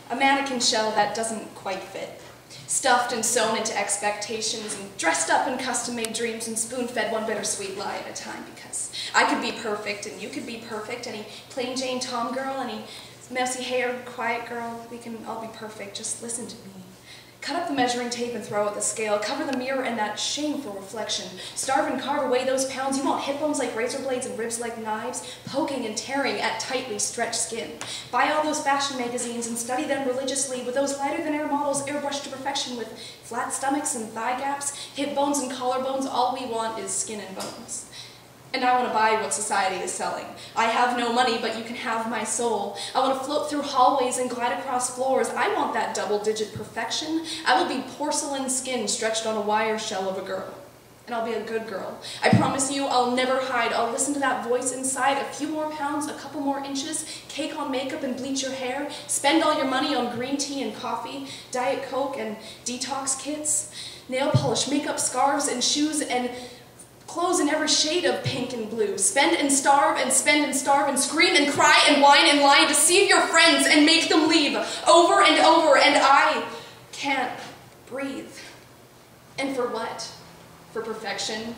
A mannequin shell that doesn't quite fit. Stuffed and sewn into expectations and dressed up in custom-made dreams and spoon-fed one bittersweet lie at a time, because I could be perfect and you could be perfect. Any plain Jane Tom girl, any messy-haired, quiet girl, we can all be perfect. Just listen to me. Cut up the measuring tape and throw out the scale. Cover the mirror in that shameful reflection. Starve and carve away those pounds. You want hip bones like razor blades and ribs like knives, poking and tearing at tightly stretched skin. Buy all those fashion magazines and study them religiously with those lighter-than-air models airbrushed to perfection with flat stomachs and thigh gaps, hip bones and collarbones. All we want is skin and bones. And I want to buy what society is selling. I have no money, but you can have my soul. I want to float through hallways and glide across floors. I want that double-digit perfection. I will be porcelain skin stretched on a wire shell of a girl. And I'll be a good girl. I promise you I'll never hide. I'll listen to that voice inside. A few more pounds, a couple more inches, cake on makeup and bleach your hair, spend all your money on green tea and coffee, Diet Coke and detox kits, nail polish, makeup, scarves, and shoes, and clothes in every shade of pink and blue. Spend and starve and spend and starve and scream and cry and whine and lie, deceive your friends and make them leave over and over, and I can't breathe. And for what? For perfection?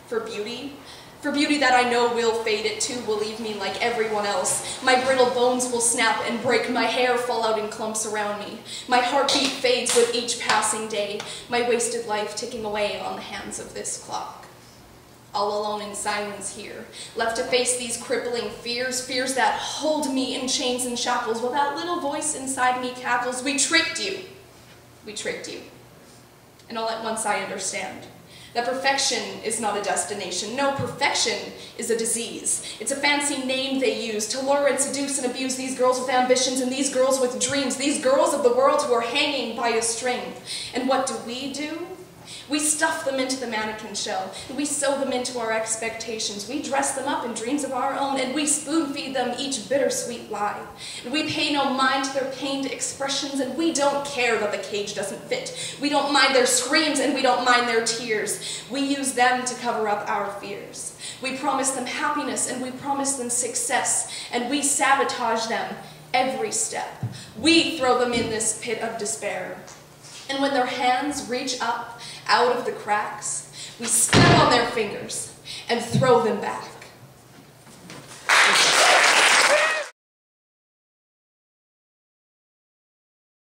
For beauty? For beauty that I know will fade, it too will leave me like everyone else. My brittle bones will snap and break, my hair fall out in clumps around me. My heartbeat fades with each passing day, my wasted life ticking away on the hands of this clock. All alone in silence here, left to face these crippling fears, fears that hold me in chains and shackles, while that little voice inside me cackles. We tricked you. We tricked you. And all at once I understand that perfection is not a destination. No, perfection is a disease. It's a fancy name they use to lure and seduce and abuse these girls with ambitions and these girls with dreams, these girls of the world who are hanging by a string. And what do? We stuff them into the mannequin shell, and we sew them into our expectations. We dress them up in dreams of our own, and we spoon-feed them each bittersweet lie. And we pay no mind to their pained expressions, and we don't care that the cage doesn't fit. We don't mind their screams, and we don't mind their tears. We use them to cover up our fears. We promise them happiness, and we promise them success, and we sabotage them every step. We throw them in this pit of despair. And when their hands reach up out of the cracks, we snap on their fingers and throw them back.